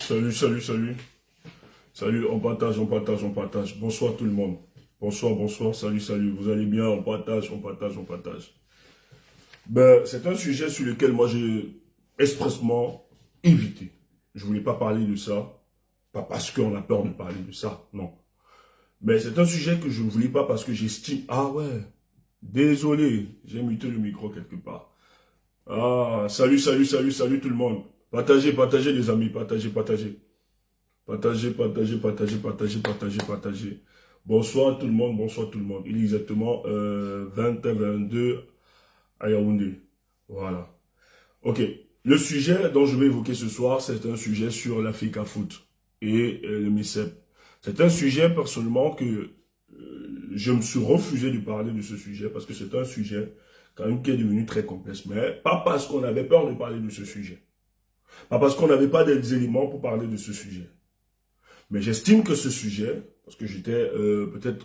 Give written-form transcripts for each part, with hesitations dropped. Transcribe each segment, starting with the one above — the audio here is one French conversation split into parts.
Salut, salut, salut. Salut, on partage, on partage, on partage. Bonsoir tout le monde. Bonsoir, bonsoir, salut, salut. Vous allez bien, on partage, on partage, on partage. C'est un sujet sur lequel moi j'ai expressement évité. Je voulais pas parler de ça. Pas parce qu'on a peur de parler de ça, non. Mais c'est un sujet que je ne voulais pas parce que j'estime... Ah ouais, désolé, j'ai muté le micro quelque part. Ah, salut, salut, salut, salut tout le monde. Partagez, partagez les amis, partagez, partagez. Partagez, partagez, partagez, partagez, partagez, partagez. Bonsoir tout le monde, bonsoir tout le monde. Il est exactement 20h22 à Yaoundé. Voilà. Ok. Le sujet dont je vais évoquer ce soir, c'est un sujet sur l'Africa Foot et le MICEP. C'est un sujet personnellement que je me suis refusé de parler de ce sujet parce que c'est un sujet quand même qui est devenu très complexe. Mais pas parce qu'on avait peur de parler de ce sujet. Pas parce qu'on n'avait pas des éléments pour parler de ce sujet. Mais j'estime que ce sujet, parce que j'étais peut-être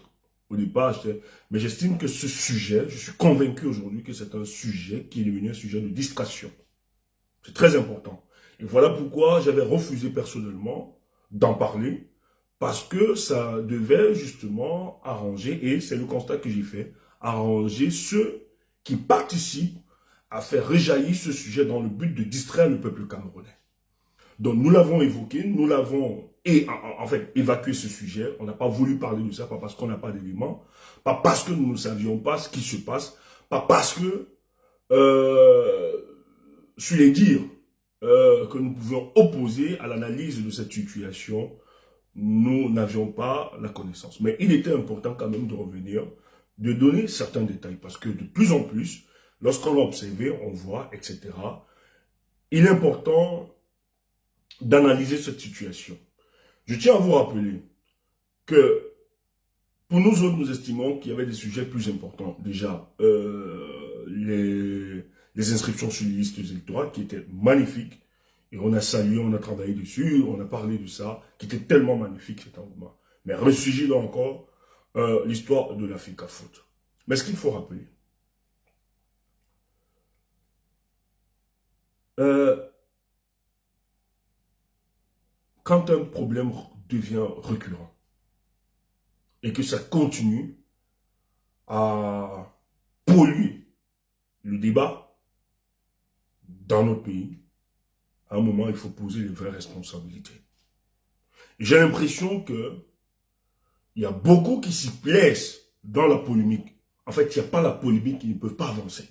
au départ, mais j'estime que ce sujet, je suis convaincu aujourd'hui que c'est un sujet qui est devenu un sujet de distraction. C'est très important. Et voilà pourquoi j'avais refusé personnellement d'en parler, parce que ça devait justement arranger, et c'est le constat que j'ai fait, arranger ceux qui participent à faire rejaillir ce sujet dans le but de distraire le peuple camerounais. Donc nous l'avons évoqué, nous l'avons en fait évacué ce sujet. On n'a pas voulu parler de ça, pas parce qu'on n'a pas d'éléments, pas parce que nous ne savions pas ce qui se passe, pas parce que sur les dires que nous pouvions opposer à l'analyse de cette situation, nous n'avions pas la connaissance. Mais il était important quand même de revenir, de donner certains détails, parce que de plus en plus, lorsqu'on l'a observé, on voit, etc., il est important d'analyser cette situation. Je tiens à vous rappeler que pour nous autres, nous estimons qu'il y avait des sujets plus importants. Déjà, les inscriptions sur les listes électorales qui étaient magnifiques. Et on a salué, on a travaillé dessus, on a parlé de ça, qui était tellement magnifique cet engouement. Mais ressurgit là encore l'histoire de l'Africa Foot. Mais ce qu'il faut rappeler, quand un problème devient récurrent et que ça continue à polluer le débat dans notre pays, à un moment, il faut poser les vraies responsabilités. J'ai l'impression que il y a beaucoup qui s'y plaisent dans la polémique. En fait, il n'y a pas la polémique, ils ne peuvent pas avancer.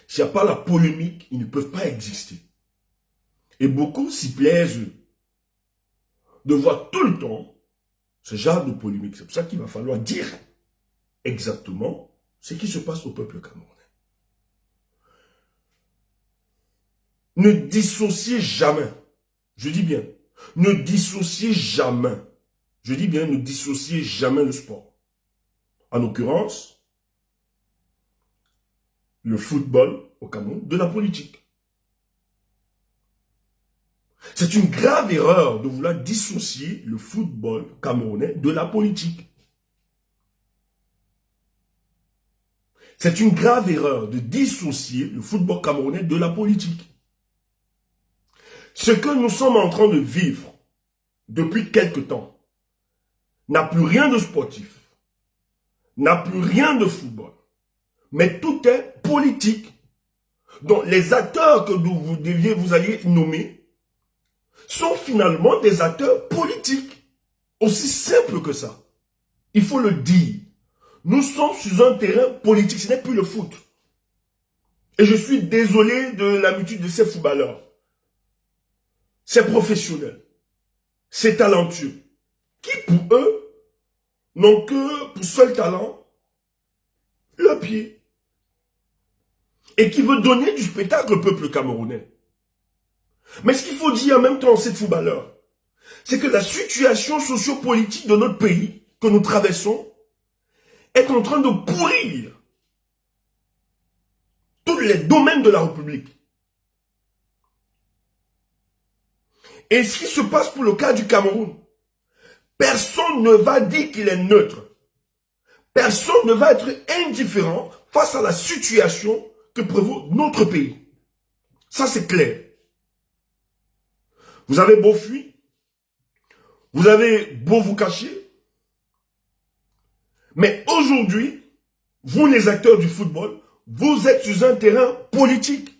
S'il n'y a pas la polémique, ils ne peuvent pas exister. Et beaucoup s'y plaisent de voir tout le temps ce genre de polémique. C'est pour ça qu'il va falloir dire exactement ce qui se passe au peuple camerounais. Ne dissociez jamais, je dis bien, ne dissociez jamais, je dis bien, ne dissociez jamais le sport. En l'occurrence, le football au Cameroun de la politique. C'est une grave erreur de vouloir dissocier le football camerounais de la politique. C'est une grave erreur de dissocier le football camerounais de la politique. Ce que nous sommes en train de vivre depuis quelque temps n'a plus rien de sportif, n'a plus rien de football, mais tout est politique. Donc les acteurs que vous alliez nommer sont finalement des acteurs politiques. Aussi simple que ça. Il faut le dire. Nous sommes sur un terrain politique, ce n'est plus le foot. Et je suis désolé de l'habitude de ces footballeurs. C'est professionnel. C'est talentueux. Qui pour eux n'ont que pour seul talent le pied. Et qui veut donner du spectacle au peuple camerounais. Mais ce qu'il faut dire en même temps à ces footballeurs, c'est que la situation sociopolitique de notre pays que nous traversons est en train de pourrir tous les domaines de la République. Et ce qui se passe pour le cas du Cameroun, personne ne va dire qu'il est neutre. Personne ne va être indifférent face à la situation que prévaut notre pays. Ça, c'est clair. Vous avez beau fuir, Vous avez beau vous cacher, mais aujourd'hui, vous les acteurs du football, vous êtes sur un terrain politique.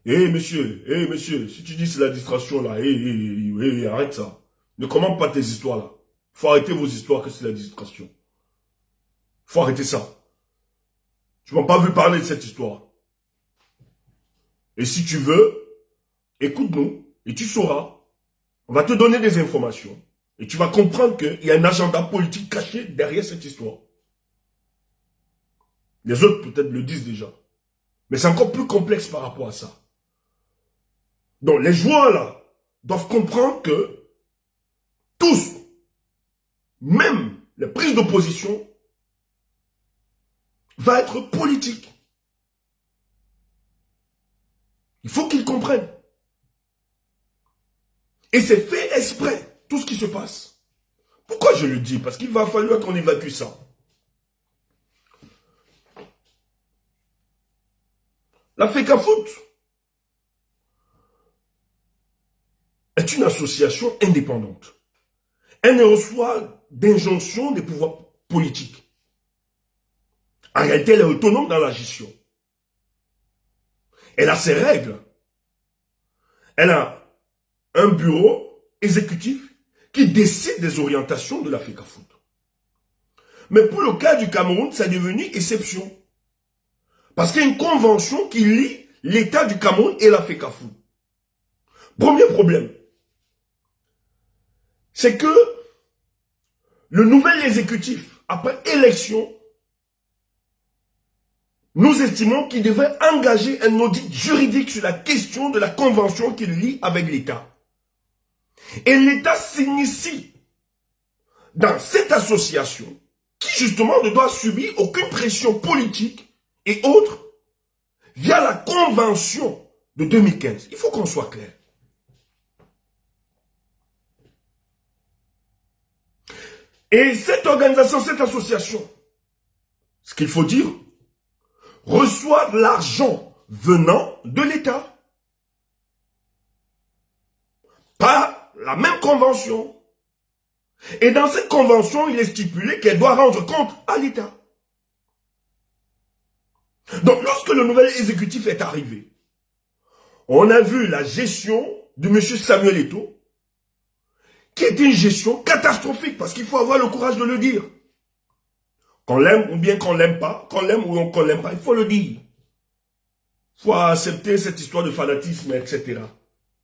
Monsieur, si tu dis c'est la distraction là, arrête ça. Ne commande pas tes histoires là. Faut arrêter vos histoires que c'est la distraction. Faut arrêter ça. Tu m'as pas vu parler de cette histoire. Et si tu veux, écoute-nous et tu sauras. On va te donner des informations. Et tu vas comprendre qu'il y a un agenda politique caché derrière cette histoire. Les autres peut-être le disent déjà. Mais c'est encore plus complexe par rapport à ça. Donc les joueurs là doivent comprendre que tous, même les prises d'opposition, va être politique. Il faut qu'ils comprennent. Et c'est fait exprès, tout ce qui se passe. Pourquoi je le dis? Parce qu'il va falloir qu'on évacue ça. La FECAFOOT est une association indépendante. Elle ne reçoit d'injonction des pouvoirs politiques. En réalité, elle est autonome dans la gestion. Elle a ses règles. Elle a un bureau exécutif qui décide des orientations de la FECAFOOT. Mais pour le cas du Cameroun, ça est devenu exception. Parce qu'il y a une convention qui lie l'État du Cameroun et la FECAFOOT. Premier problème, c'est que le nouvel exécutif, après élection, nous estimons qu'il devrait engager un audit juridique sur la question de la convention qu'il lie avec l'État. Et l'État s'initie dans cette association qui justement ne doit subir aucune pression politique et autres via la convention de 2015. Il faut qu'on soit clair. Et cette organisation, cette association, ce qu'il faut dire, reçoit de l'argent venant de l'État. Pas la même convention. Et dans cette convention, il est stipulé qu'elle doit rendre compte à l'État. Donc, lorsque le nouvel exécutif est arrivé, on a vu la gestion de M. Samuel Eto'o, qui était une gestion catastrophique, parce qu'il faut avoir le courage de le dire. Qu'on l'aime ou bien qu'on l'aime pas, qu'on l'aime ou qu'on l'aime pas, il faut le dire. Il faut accepter cette histoire de fanatisme, etc.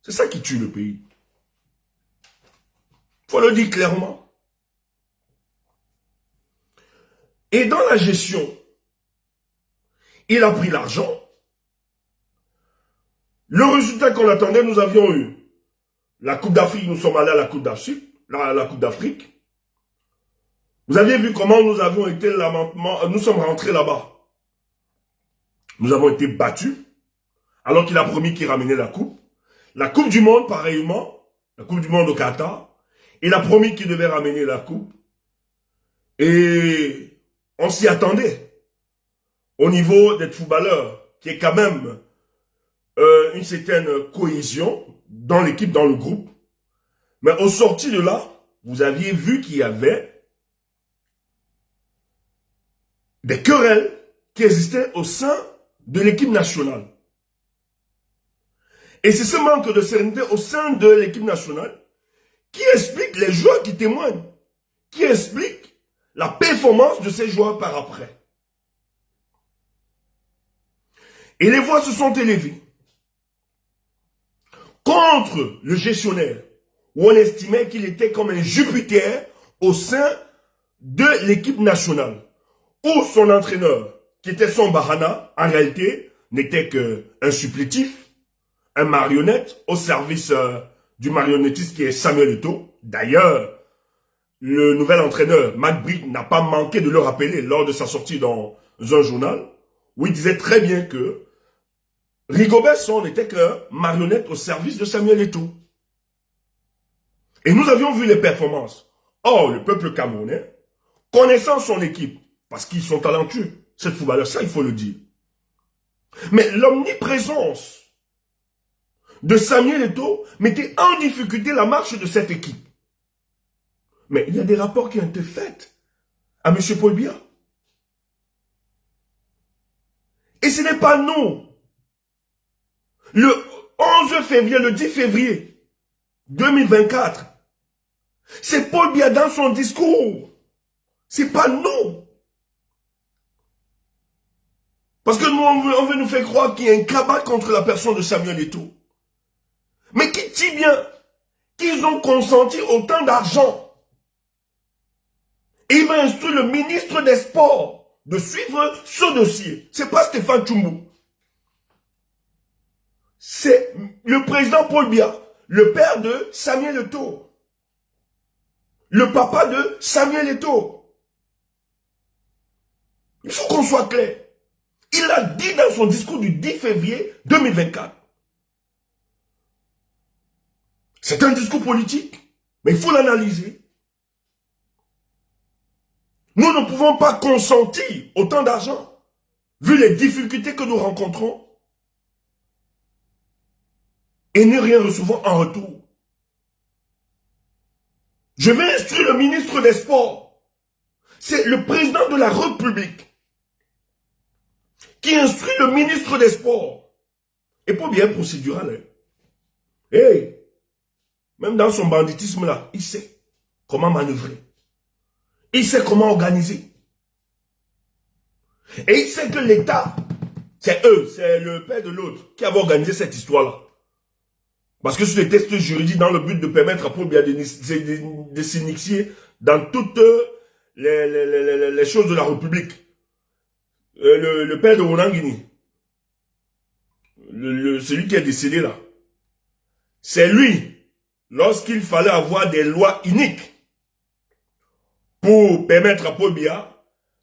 C'est ça qui tue le pays. Il faut le dire clairement. Et dans la gestion, il a pris l'argent. Le résultat qu'on attendait, nous avions eu la Coupe d'Afrique, nous sommes allés à la Coupe d'Afrique. Vous aviez vu comment nous avons été nous sommes rentrés là-bas. Nous avons été battus, alors qu'il a promis qu'il ramenait la coupe. La Coupe du Monde, pareillement, la Coupe du Monde au Qatar, il a promis qu'il devait ramener la coupe. Et on s'y attendait. Au niveau des footballeurs, qui est quand même une certaine cohésion dans l'équipe, dans le groupe. Mais au sorti de là, vous aviez vu qu'il y avait des querelles qui existaient au sein de l'équipe nationale. Et c'est ce manque de sérénité au sein de l'équipe nationale qui explique les joueurs qui témoignent, qui explique la performance de ces joueurs par après. Et les voix se sont élevées contre le gestionnaire, où on estimait qu'il était comme un Jupiter au sein de l'équipe nationale, où son entraîneur, qui était son Bahana, en réalité, n'était qu'un supplétif, un marionnette au service du marionnettiste qui est Samuel Eto'o. D'ailleurs, le nouvel entraîneur, Matt Britt, n'a pas manqué de le rappeler lors de sa sortie dans un journal, où il disait très bien que Rigobert Song n'était qu'un marionnette au service de Samuel Eto'o. Et nous avions vu les performances. Or, le peuple camerounais, connaissant son équipe, parce qu'ils sont talentueux, cette footballeur, ça il faut le dire. Mais l'omniprésence de Samuel Eto'o mettait en difficulté la marche de cette équipe. Mais il y a des rapports qui ont été faits à M. Paul Biya. Et ce n'est pas nous. Le 11 février, le 10 février 2024, c'est Paul Biya dans son discours. C'est pas nous. Parce que nous, on veut nous faire croire qu'il y a un cabal contre la personne de Samuel Eto'o. Mais qui dit bien qu'ils ont consenti autant d'argent. Et il va instruire le ministre des Sports de suivre ce dossier. C'est pas Stéphane Tchoumbou. C'est le président Paul Biya, le père de Samuel Eto'o. Le papa de Samuel Eto'o. Il faut qu'on soit clair. Il a dit dans son discours du 10 février 2024. C'est un discours politique, mais il faut l'analyser. Nous ne pouvons pas consentir autant d'argent, vu les difficultés que nous rencontrons, et ne rien recevoir en retour. Je vais instruire le ministre des Sports. C'est le président de la République qui instruit le ministre des Sports. Et pour bien procédural. Hey, même dans son banditisme là, il sait comment manœuvrer. Il sait comment organiser. Et il sait que l'État, c'est eux, c'est le père de l'autre qui avait organisé cette histoire-là. Parce que sur les textes juridiques, dans le but de permettre à Paul Biya de s'initier dans toutes les choses de la République. Le père de Ronan Guini, celui qui est décédé là, c'est lui, lorsqu'il fallait avoir des lois iniques pour permettre à Paul Biya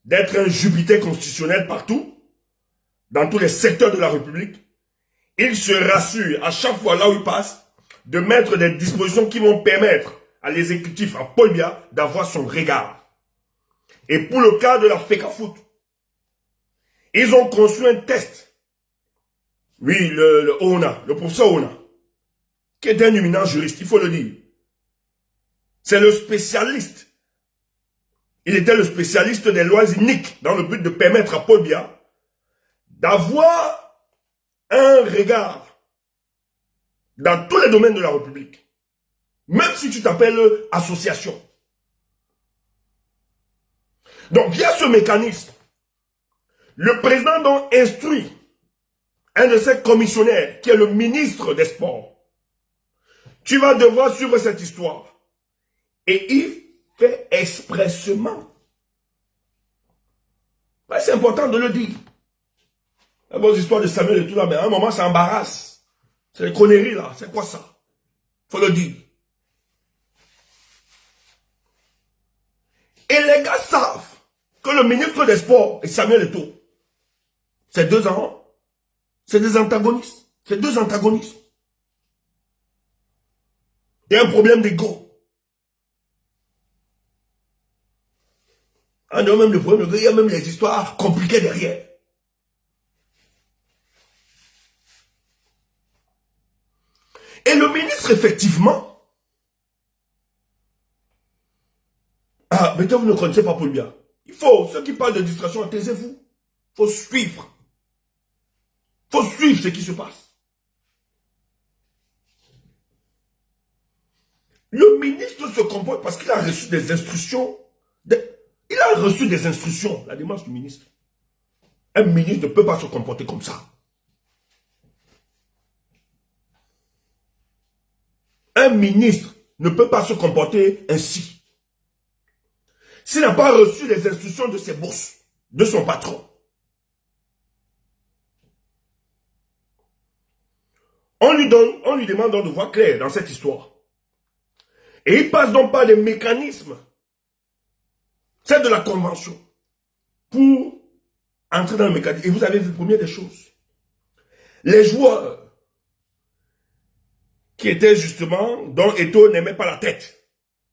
d'être un Jupiter constitutionnel partout, dans tous les secteurs de la République, il se rassure à chaque fois là où il passe de mettre des dispositions qui vont permettre à l'exécutif, à Paul Biya, d'avoir son regard. Et pour le cas de la FECAFOOT, ils ont construit un test. Oui, le ONA, le professeur ONA, qui est un éminent juriste, il faut le dire. C'est le spécialiste. Il était le spécialiste des lois iniques dans le but de permettre à Paul Biya d'avoir un regard dans tous les domaines de la République. Même si tu t'appelles association. Donc, via ce mécanisme, le président donc instruit un de ses commissionnaires, qui est le ministre des Sports. Tu vas devoir suivre cette histoire. Et il fait expressement. Ouais, c'est important de le dire. La bonne histoire de Samuel et tout là, mais à un moment, ça embarrasse. C'est les conneries là, c'est quoi ça? Faut le dire. Et les gars savent que le ministre des Sports et Samuel Eto'o, c'est deux ans, c'est des antagonistes. C'est deux antagonistes. Il y a un problème d'ego. Ah non, même le problème, il y a même les histoires compliquées derrière. Et le ministre, effectivement, ah, mais vous ne connaissez pas Paul Biya. Il faut, ceux qui parlent de distraction, taisez-vous. Il faut suivre. Il faut suivre ce qui se passe. Le ministre se comporte parce qu'il a reçu des instructions. Il a reçu des instructions, la démarche du ministre. Un ministre ne peut pas se comporter comme ça. Un ministre ne peut pas se comporter ainsi. S'il n'a pas reçu les instructions de ses boss, de son patron. On lui demande donc de voir clair dans cette histoire. Et il passe donc par des mécanismes, c'est de la convention, pour entrer dans le mécanisme. Et vous avez vu, première des choses, les joueurs qui étaient justement, dont Eto'o n'aimait pas la tête.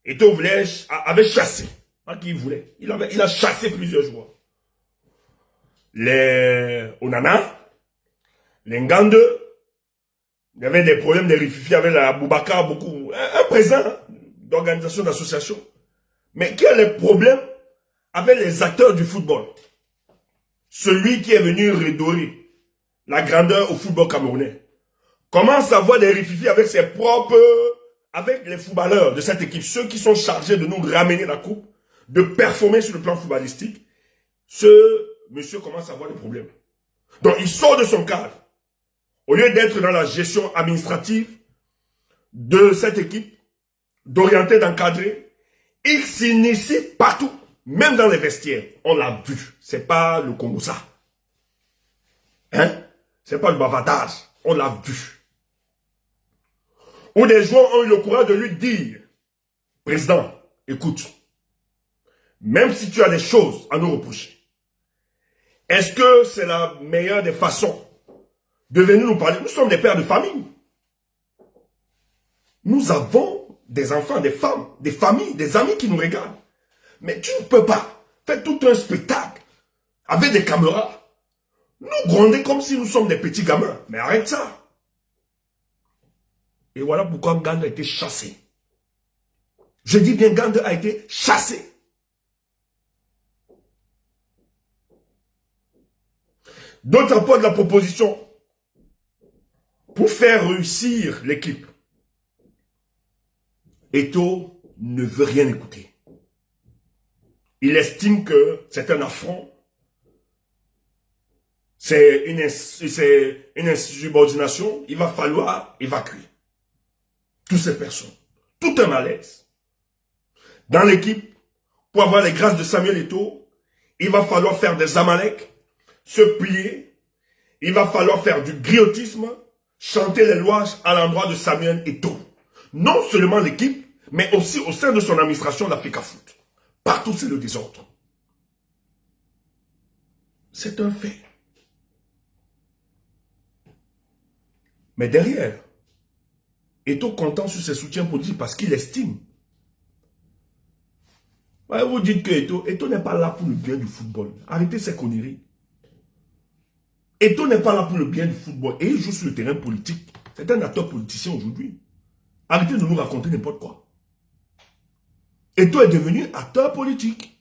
Eto'o avait chassé, pas qu'il voulait, il a chassé plusieurs joueurs. Les Onana, les Ngande, Il y avait des problèmes de rififi avec la Boubacar, beaucoup. Un président d'organisation, d'association. Mais qui a les problèmes avec les acteurs du football? Celui qui est venu redorer la grandeur au football camerounais commence à avoir des rififi avec ses propres, avec les footballeurs de cette équipe, ceux qui sont chargés de nous ramener la coupe, de performer sur le plan footballistique. Ce monsieur commence à avoir des problèmes. Donc il sort de son cadre. Au lieu d'être dans la gestion administrative de cette équipe, d'orienter, d'encadrer, il s'initie partout, même dans les vestiaires. On l'a vu. C'est pas le Congo ça. Hein? C'est pas le bavardage. On l'a vu. Où des joueurs ont eu le courage de lui dire, président, écoute, même si tu as des choses à nous reprocher, est-ce que c'est la meilleure des façons de venir nous parler? Nous sommes des pères de famille. Nous avons des enfants, des femmes, des familles, des amis qui nous regardent. Mais tu ne peux pas faire tout un spectacle avec des caméras. Nous gronder comme si nous sommes des petits gamins. Mais arrête ça. Et voilà pourquoi Nganda a été chassé. Je dis bien Nganda a été chassé. D'autres apportent la proposition pour faire réussir l'équipe. Eto'o ne veut rien écouter. Il estime que c'est un affront. C'est une insubordination. Il va falloir évacuer toutes ces personnes. Tout un malaise. Dans l'équipe, pour avoir les grâces de Samuel Eto'o, il va falloir faire des amaleks, se plier. Il va falloir faire du griotisme, chanter les louanges à l'endroit de Samuel Eto'o. Non seulement l'équipe, mais aussi au sein de son administration d'Africa Foot. Partout, c'est le désordre. C'est un fait. Mais derrière, Eto'o content sur ses soutiens politiques parce qu'il estime. Ouais, vous dites que Eto'o n'est pas là pour le bien du football. Arrêtez ces conneries. Eto'o n'est pas là pour le bien du football. Et il joue sur le terrain politique. C'est un acteur politicien aujourd'hui. Arrêtez de nous raconter n'importe quoi. Eto'o est devenu acteur politique.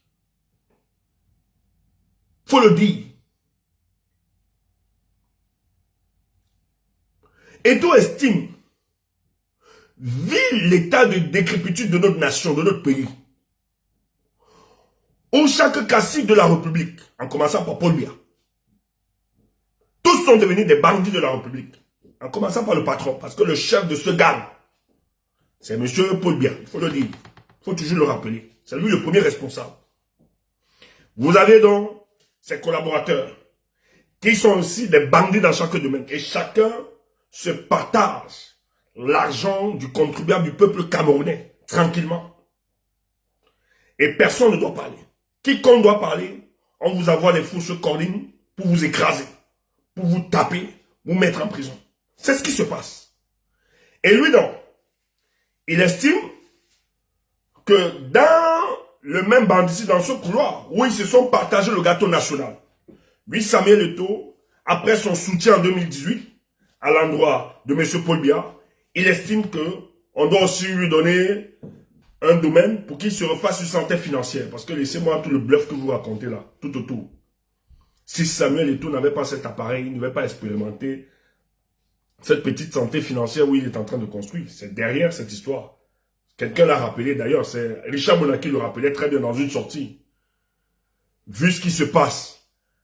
Faut le dire. Eto'o estime, vu l'état de décrépitude de notre nation, de notre pays, où chaque cacique de la République, en commençant par Paul Biya, tous sont devenus des bandits de la République, en commençant par le patron, parce que le chef de ce gang, c'est M. Paul Biya, il faut le dire, il faut toujours le rappeler, c'est lui le premier responsable. Vous avez donc ses collaborateurs, qui sont aussi des bandits dans chaque domaine, et chacun se partage l'argent du contribuable du peuple camerounais, tranquillement. Et personne ne doit parler. Quiconque doit parler, on vous envoie des fausses cordines pour vous écraser, pour vous taper, vous mettre en prison. C'est ce qui se passe. Et lui donc, il estime que dans le même bandit, dans ce couloir, où ils se sont partagés le gâteau national, lui, Samuel Eto'o, après son soutien en 2018, à l'endroit de M. Paul Biya, il estime qu'on doit aussi lui donner un domaine pour qu'il se refasse une santé financière. Parce que laissez-moi tout le bluff que vous racontez là, tout autour. Si Samuel Eto'o n'avait pas cet appareil, il n'avait pas expérimenté cette petite santé financière où il est en train de construire. C'est derrière cette histoire. Quelqu'un l'a rappelé d'ailleurs, c'est Richard Monaki le rappelait très bien dans une sortie. Vu ce qui se passe,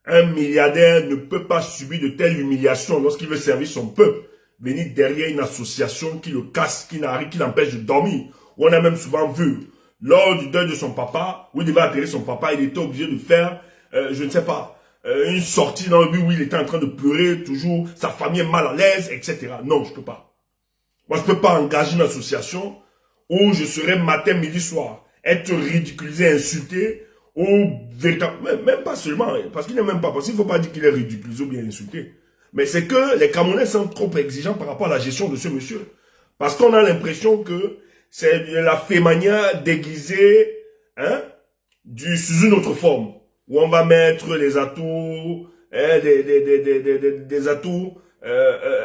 un milliardaire ne peut pas subir de telles humiliations lorsqu'il veut servir son peuple. Venir derrière une association qui le casse, qui l'empêche de dormir. On a même souvent vu, lors du deuil de son papa, où il devait atterrir son papa, il était obligé de faire, je ne sais pas, une sortie dans le but où il était en train de pleurer, toujours, sa famille est mal à l'aise, etc. Non, je ne peux pas. Moi, je ne peux pas engager une association où je serai matin, midi, soir, être ridiculisé, insulté, ou véritablement, même pas seulement, parce qu'il n'est même pas, parce qu'il ne faut pas dire qu'il est ridiculisé ou bien insulté. Mais c'est que les Camerounais sont trop exigeants par rapport à la gestion de ce monsieur. Parce qu'on a l'impression que c'est la fémania déguisée, hein, sous une autre forme. Où on va mettre les atouts, des atouts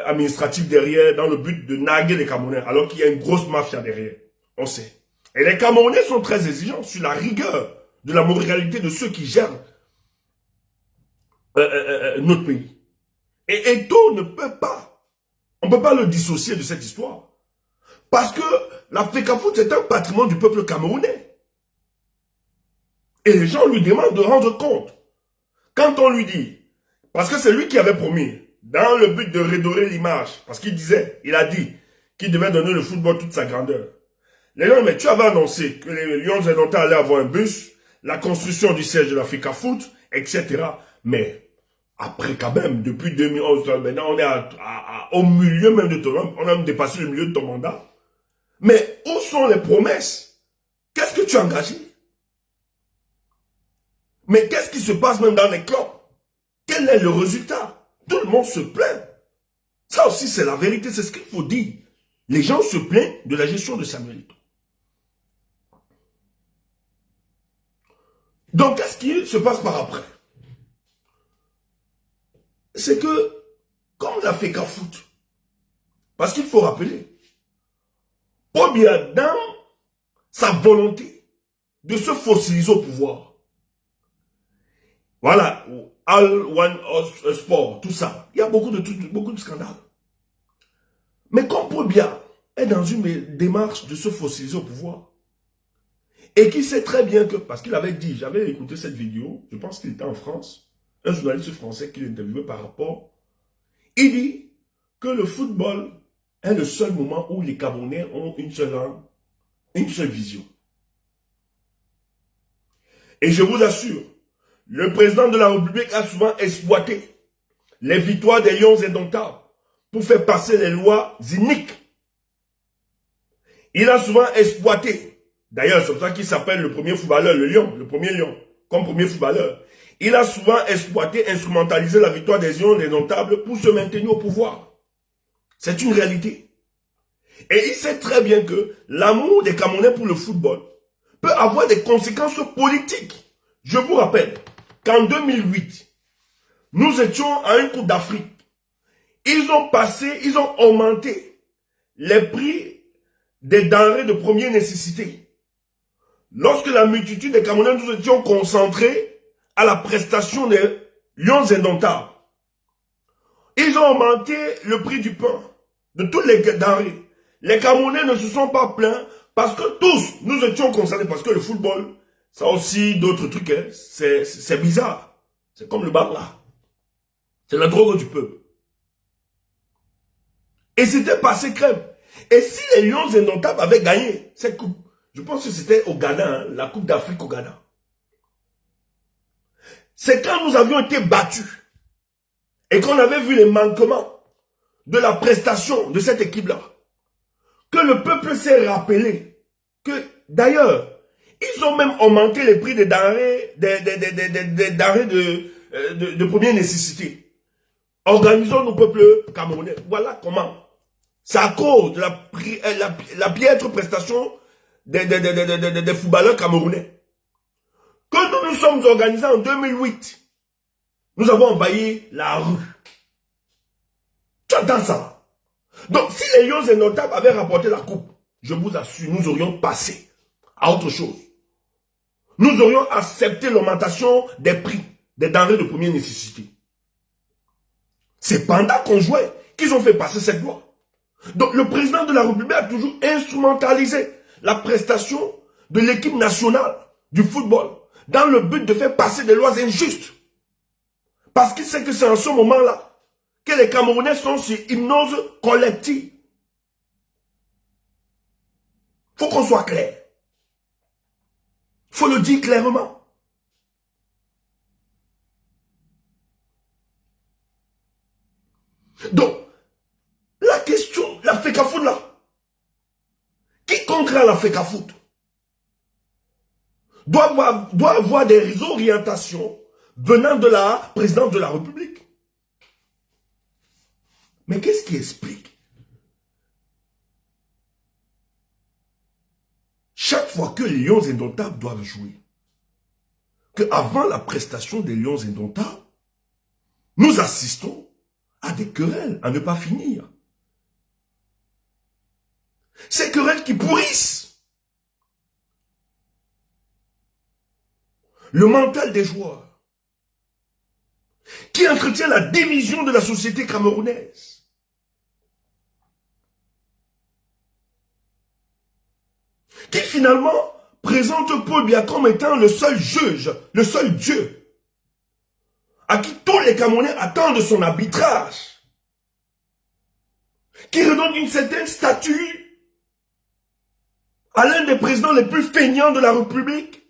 administratif derrière dans le but de narguer les Camerounais, alors qu'il y a une grosse mafia derrière. On sait. Et les Camerounais sont très exigeants sur la rigueur de la moralité de ceux qui gèrent notre pays. Et Eto'o ne peut pas, on ne peut pas le dissocier de cette histoire. Parce que la FECAFOOT, c'est un patrimoine du peuple camerounais. Et les gens lui demandent de rendre compte. Quand on lui dit, parce que c'est lui qui avait promis, dans le but de redorer l'image, parce qu'il disait, il a dit qu'il devait donner le football toute sa grandeur. Les gens, mais tu avais annoncé que les Lions Indomptables allaient avoir un bus, la construction du siège de la FECAFOOT, etc. Mais après, quand même, depuis 2011, maintenant, on est au milieu même de ton mandat. On a même dépassé le milieu de ton mandat. Mais où sont les promesses? Qu'est-ce que tu as engagé? Mais qu'est-ce qui se passe même dans les clubs? Quel est le résultat? Tout le monde se plaint. Ça aussi, c'est la vérité, c'est ce qu'il faut dire. Les gens se plaignent de la gestion de Samuel Eto'o. Donc, qu'est-ce qui se passe par après? C'est que, comme la FECAFOOT, parce qu'il faut rappeler, Paul Biya, dans sa volonté de se fossiliser au pouvoir, voilà, Al One Sport, tout ça, il y a beaucoup de scandales. Mais comme Paul Biya est dans une démarche de se fossiliser au pouvoir, et qui sait très bien que, parce qu'il avait dit, j'avais écouté cette vidéo, je pense qu'il était en France, un journaliste français qui l'interviewait par rapport, il dit que le football est le seul moment où les Camerounais ont une seule langue, une seule vision. Et je vous assure, le président de la République a souvent exploité les victoires des Lions Indomptables pour faire passer les lois iniques. Il a souvent exploité, d'ailleurs c'est pour ça qu'il s'appelle le premier footballeur, le Lion, le premier Lion, comme premier footballeur. Il a souvent exploité, instrumentalisé la victoire des Lions Indomptables pour se maintenir au pouvoir. C'est une réalité. Et il sait très bien que l'amour des Camerounais pour le football peut avoir des conséquences politiques. Je vous rappelle qu'en 2008, nous étions à une Coupe d'Afrique. Ils ont augmenté les prix des denrées de première nécessité. Lorsque la multitude des Camerounais nous étions concentrés à la prestation des Lions Indomptables, ils ont augmenté le prix du pain, de toutes les denrées. Les Camerounais ne se sont pas plaints parce que tous, nous étions concernés. Parce que le football, ça aussi d'autres trucs, hein, c'est bizarre. C'est comme le barla. C'est la drogue du peuple. Et c'était passé crème. Et si les Lions Indomptables avaient gagné cette coupe, je pense que c'était au Ghana, hein, la Coupe d'Afrique au Ghana. C'est quand nous avions été battus et qu'on avait vu les manquements de la prestation de cette équipe-là, que le peuple s'est rappelé que, d'ailleurs, ils ont même augmenté les prix des denrées, des denrées de première nécessité. Organisons nos peuples camerounais. Voilà comment. C'est à cause de la piètre prestation des footballeurs camerounais que nous nous sommes organisés en 2008. Nous avons envahi la rue. Tu entends ça? Donc, si les Lions Indomptables avaient rapporté la coupe, je vous assure, nous aurions passé à autre chose. Nous aurions accepté l'augmentation des prix des denrées de première nécessité. C'est pendant qu'on jouait qu'ils ont fait passer cette loi. Donc, le président de la République a toujours instrumentalisé la prestation de l'équipe nationale du football dans le but de faire passer des lois injustes. Parce qu'il sait que c'est en ce moment-là que les Camerounais sont sur hypnose collective. Il faut qu'on soit clair. Il faut le dire clairement. Donc, la question, la FECAFOOT là, quiconque a la FECAFOOT doit avoir des orientations venant de la présidence de la République. Mais qu'est-ce qui explique? Chaque fois que les Lions Indomptables doivent jouer, qu'avant la prestation des Lions Indomptables, nous assistons à des querelles, à ne pas finir. Ces querelles qui pourrissent le mental des joueurs, qui entretient la division de la société camerounaise. Qui finalement présente Paul Biya comme étant le seul juge, le seul Dieu, à qui tous les Camerounais attendent son arbitrage, qui redonne une certaine statue à l'un des présidents les plus feignants de la République,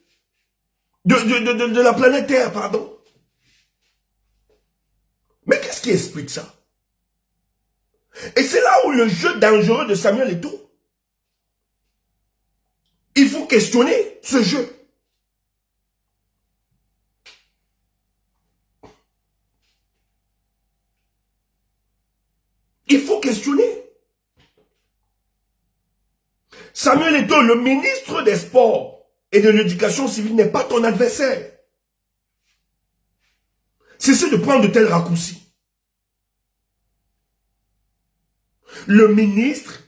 de la planète Terre, pardon. Mais qu'est-ce qui explique ça? Et c'est là où le jeu dangereux de Samuel Eto'o. Il faut questionner ce jeu. Il faut questionner. Samuel Eto'o, le ministre des Sports et de l'Éducation civile, n'est pas ton adversaire. Cessez de prendre de tels raccourcis. Le ministre,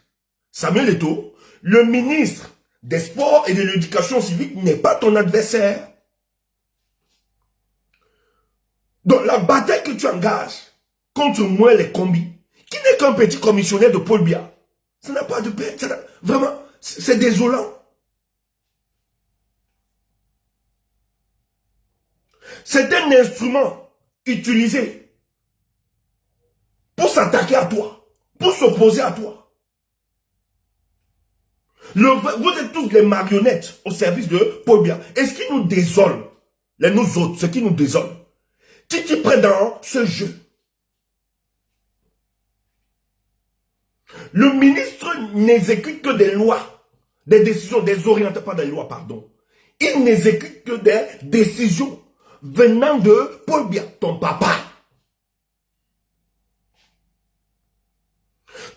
Samuel Eto'o, le ministre des Sports et de l'Éducation civique n'est pas ton adversaire. Donc la bataille que tu engages contre moi les combis, qui n'est qu'un petit commissionnaire de Paul Biya, ça n'a pas de paix. Vraiment, c'est désolant. C'est un instrument utilisé pour s'attaquer à toi, pour s'opposer à toi. Vous êtes tous des marionnettes au service de Paul Biya. Et ce qui nous désole, nous autres, ce qui nous désole, tu prends dans ce jeu. Le ministre n'exécute que des lois, des décisions, des orientations, pas des lois, pardon. Il n'exécute que des décisions venant de Paul Biya, ton papa.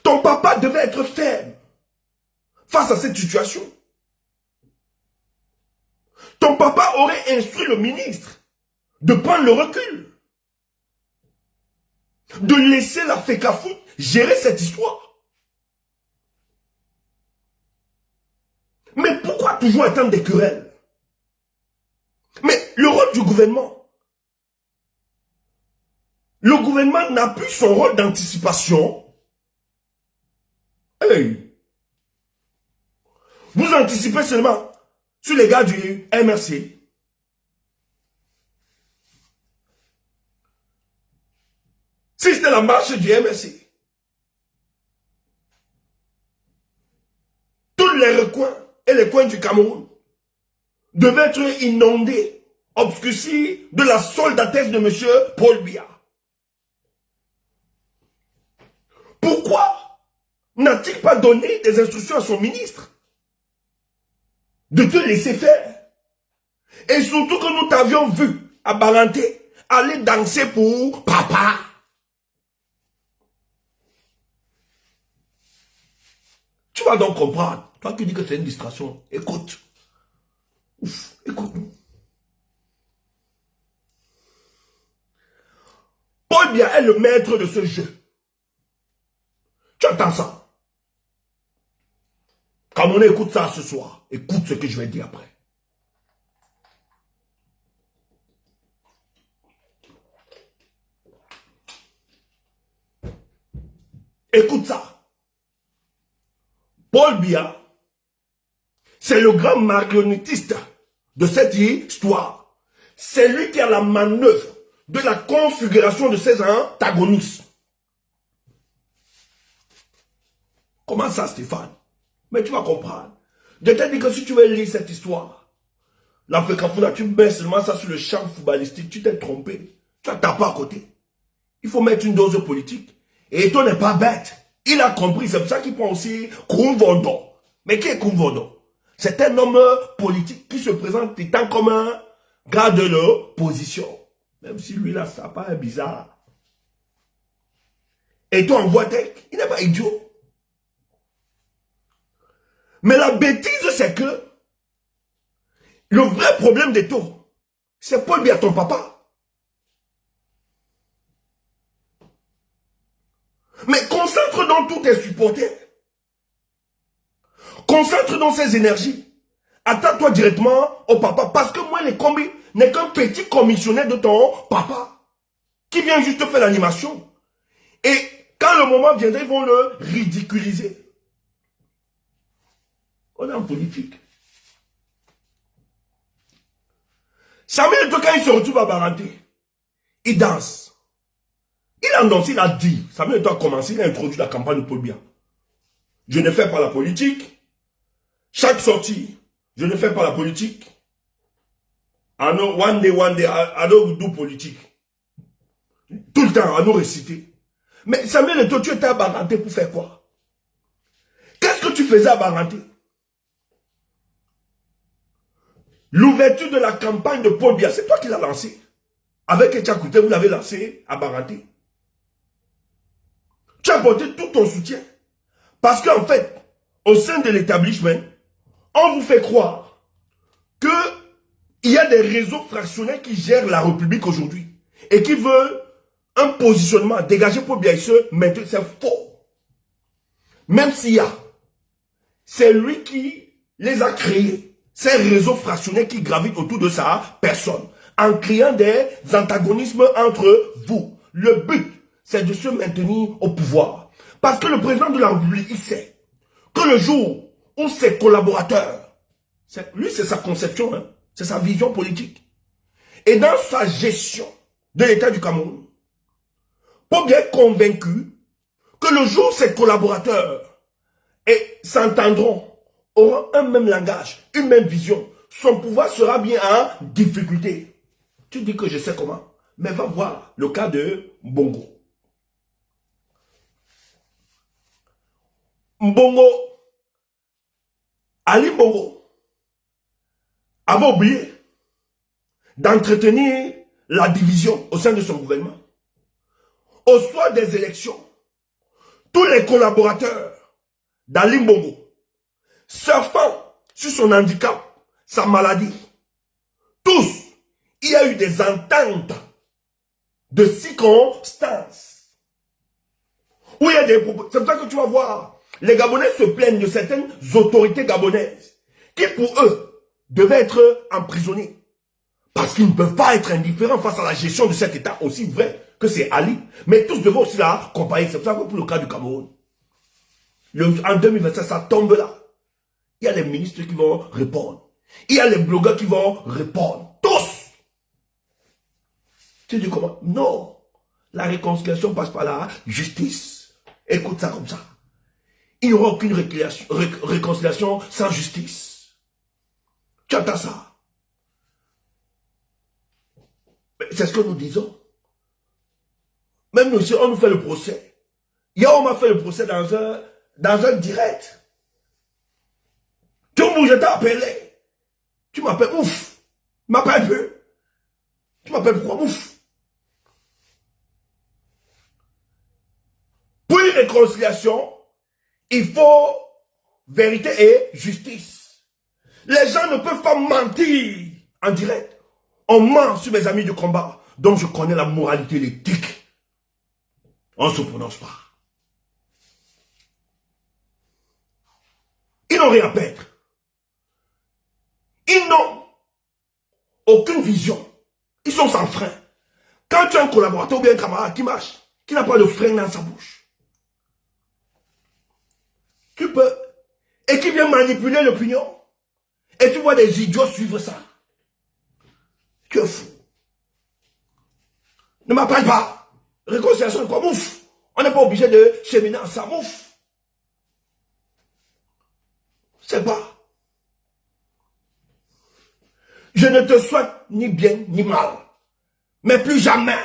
Ton papa devait être ferme face à cette situation. Ton papa aurait instruit le ministre de prendre le recul, de laisser la FECAFOOT gérer cette histoire. Mais pourquoi toujours attendre des querelles? Mais le rôle du gouvernement, le gouvernement n'a plus son rôle d'anticipation. Hey! Vous anticipez seulement sur les gars du MRC. Si c'était la marche du MRC, tous les recoins et les coins du Cameroun devaient être inondés, obscurcis de la soldatesse de M. Paul Biya. Pourquoi n'a-t-il pas donné des instructions à son ministre de te laisser faire? Et surtout que nous t'avions vu à Baranté aller danser pour papa. Tu vas donc comprendre. Toi qui dis que c'est une distraction, écoute. Ouf, écoute-nous. Paul Biya est le maître de ce jeu. Tu entends ça? Quand on écoute ça ce soir, écoute ce que je vais dire après. Écoute ça. Paul Biya, c'est le grand marionnettiste de cette histoire. C'est lui qui a la manœuvre de la configuration de ces antagonistes. Comment ça, Stéphane? Mais tu vas comprendre. Je t'ai dit que si tu veux lire cette histoire, la FECAFOOT, tu mets seulement ça sur le champ footballistique, tu t'es trompé. Tu as tapé à côté. Il faut mettre une dose politique. Et toi n'est pas bête. Il a compris, c'est pour ça qu'il prend aussi Koumvondo. Mais qui est Koumvondo? C'est un homme politique qui se présente étant comme un gars de l'opposition. Même si lui là, ça paraît bizarre. Et toi en Voitech, il n'est pas idiot. Mais la bêtise, c'est que le vrai problème des taux, c'est Paul Biya, ton papa. Mais concentre dans tous tes supporters. Concentre dans ces énergies. Attends-toi directement au papa. Parce que moi, les combis n'est qu'un petit commissionnaire de ton papa. Qui vient juste faire l'animation. Et quand le moment viendra, ils vont le ridiculiser. On est en politique. Samuel Eto'o, quand il se retrouve à Baranté, il danse. Il a dansé, il a dit. Samuel Eto'o a commencé, il a introduit la campagne de Paul Biya. Je ne fais pas la politique. Chaque sortie, je ne fais pas la politique. One day, I don't do politique. Tout le temps, à nous réciter. Mais Samuel Eto'o, tu étais à Baranté pour faire quoi? Qu'est-ce que tu faisais à Baranté? L'ouverture de la campagne de Paul Biya, c'est toi qui l'as lancé. Avec Etchakouté, vous l'avez lancé à Baranté. Tu as apporté tout ton soutien. Parce qu'en fait, au sein de l'établissement, on vous fait croire qu'il y a des réseaux fractionnels qui gèrent la République aujourd'hui. Et qui veulent un positionnement dégagé pour Biya. Mais c'est faux. Même s'il y a, c'est lui qui les a créés. Ces réseaux fractionnels qui gravitent autour de sa personne. En créant des antagonismes entre vous. Le but, c'est de se maintenir au pouvoir. Parce que le président de la République, il sait que le jour où ses collaborateurs, lui c'est sa conception, hein, c'est sa vision politique. Et dans sa gestion de l'État du Cameroun, Paul Biya est convaincu que le jour où ses collaborateurs s'entendront, auront un même langage, une même vision, son pouvoir sera bien en difficulté. Tu dis que je sais comment, mais va voir le cas de Mbongo. Ali Mbongo avait oublié d'entretenir la division au sein de son gouvernement. Au soir des élections, tous les collaborateurs d'Ali Mbongo, surfant sur son handicap, sa maladie, tous, il y a eu des ententes de circonstances. Où il y a des propos. C'est pour ça que tu vas voir, les Gabonais se plaignent de certaines autorités gabonaises qui pour eux devaient être emprisonnés. Parce qu'ils ne peuvent pas être indifférents face à la gestion de cet État, aussi vrai que c'est Ali. Mais tous devaient aussi la accompagner. C'est pour ça que pour le cas du Cameroun, en 2027, ça tombe là. Il y a les ministres qui vont répondre. Il y a les blogueurs qui vont répondre. Tous. Tu dis comment? Non. La réconciliation passe par la justice. Écoute ça comme ça. Il n'y aura aucune réconciliation sans justice. Tu entends ça? C'est ce que nous disons. Même nous, on nous fait le procès. Hier, on m'a fait le procès dans un direct. Tu me je t'ai appelé. Tu m'appelles ouf. Tu m'appelles peu. Tu m'appelles pourquoi ouf? Pour une réconciliation, il faut vérité et justice. Les gens ne peuvent pas mentir en direct. On ment sur mes amis du combat, donc je connais la moralité, l'éthique. On ne se prononce pas. Ils n'ont rien à perdre. Ils n'ont aucune vision. Ils sont sans frein. Quand tu as un collaborateur ou bien un camarade qui marche, qui n'a pas de frein dans sa bouche, tu peux, et qui vient manipuler l'opinion, et tu vois des idiots suivre ça. Tu es fou. Ne m'appelle pas. Réconciliation de quoi? Mouf. On n'est pas obligé de cheminer ensemble. Mouf. C'est pas. Je ne te souhaite ni bien ni mal. Mais plus jamais.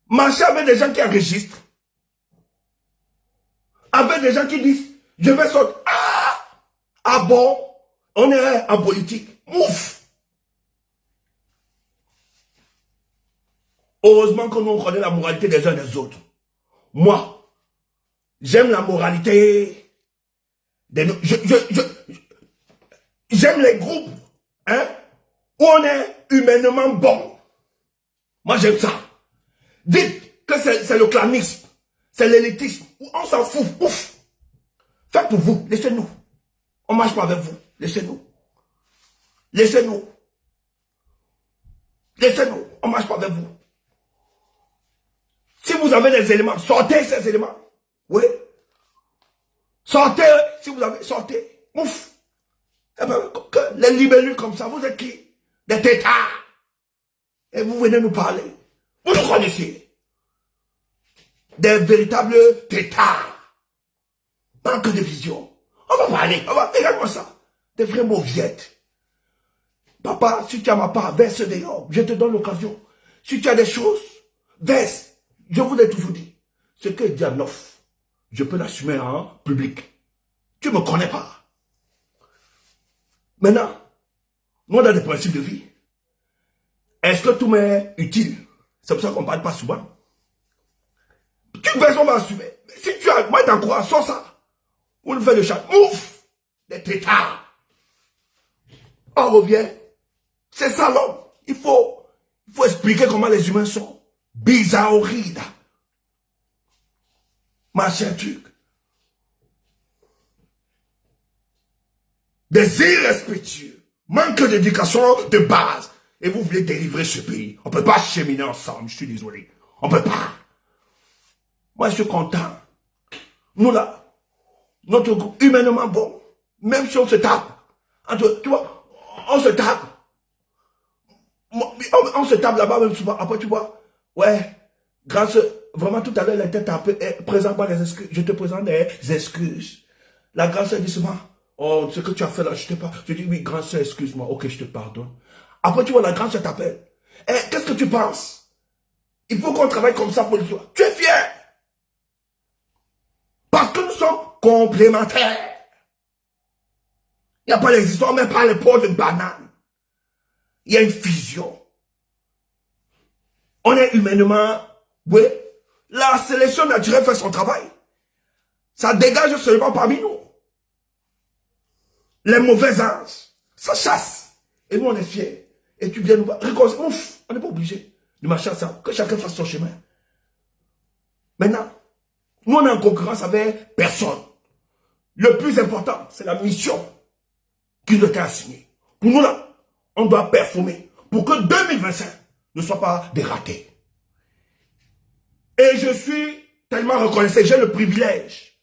Marcher avec des gens qui enregistrent. Avec des gens qui disent, je vais sortir. Ah bon? On est en politique. Ouf! Heureusement que nous on connaît la moralité des uns des autres. Moi, j'aime la moralité. J'aime les groupes où on est humainement bon. Moi, j'aime ça. Dites que c'est le clanisme, c'est l'élitisme. On s'en fout. Ouf. Faites pour vous. Laissez-nous. On ne marche pas avec vous. Laissez-nous. Laissez-nous. Laissez-nous. On ne marche pas avec vous. Si vous avez des éléments, sortez ces éléments. Oui. Sortez. Si vous avez, sortez. Ouf. Eh ben, que les libellules comme ça, vous êtes qui? Des têtards. Et vous venez nous parler. Vous nous connaissez. Des véritables têtards. Manque de vision. On va parler. Regarde-moi ça. Des vrais mauviettes. Papa, si tu as ma part, verse dehors. Je te donne l'occasion. Si tu as des choses, verse. Je vous l'ai toujours dit. Ce que Dianoff, je peux l'assumer en public. Tu ne me connais pas. Maintenant, nous on a des principes de vie. Est-ce que tout m'est utile? C'est pour ça qu'on ne parle pas souvent. Tu personne va assumer. Si tu as, moi t'encourage, sors ça. On le fait le chat. Ouf! Des têtards. On revient. C'est ça l'homme. Il faut expliquer comment les humains sont. Bizarroïdes. Ma chère truc. Des irrespectueux. Manque d'éducation de base. Et vous voulez délivrer ce pays. On ne peut pas cheminer ensemble, je suis désolé. On ne peut pas. Moi, je suis content. Nous, là, notre groupe, humainement bon, même si on se tape, tu vois, on se tape. On se tape là-bas, même souvent. Après, tu vois, ouais, grâce, vraiment, tout à l'heure, la tête tapée, présente-moi les excuses. Je te présente des excuses. La grâce, elle dit souvent, oh, ce que tu as fait là, je te pardonne. Je dis, oui, grâce, excuse-moi, ok, je te pardonne. Après, tu vois, la grâce, elle t'appelle. Eh, qu'est-ce que tu penses? Il faut qu'on travaille comme ça pour le soir. Tu es fier? Parce que nous sommes complémentaires. Il n'y a pas les histoires, même pas les pots de banane. Il y a une fusion. On est humainement, oui. La sélection naturelle fait son travail. Ça dégage seulement parmi nous. Les mauvais anges, ça chasse. Et nous, on est fiers. Et tu viens nous voir. Ouf, on n'est pas obligé de marcher ensemble. Que chacun fasse son chemin. Maintenant, nous, on est en concurrence avec personne. Le plus important, c'est la mission qui nous a assignée. Pour nous, là, on doit performer pour que 2025 ne soit pas dératé. Et je suis tellement reconnaissant, j'ai le privilège,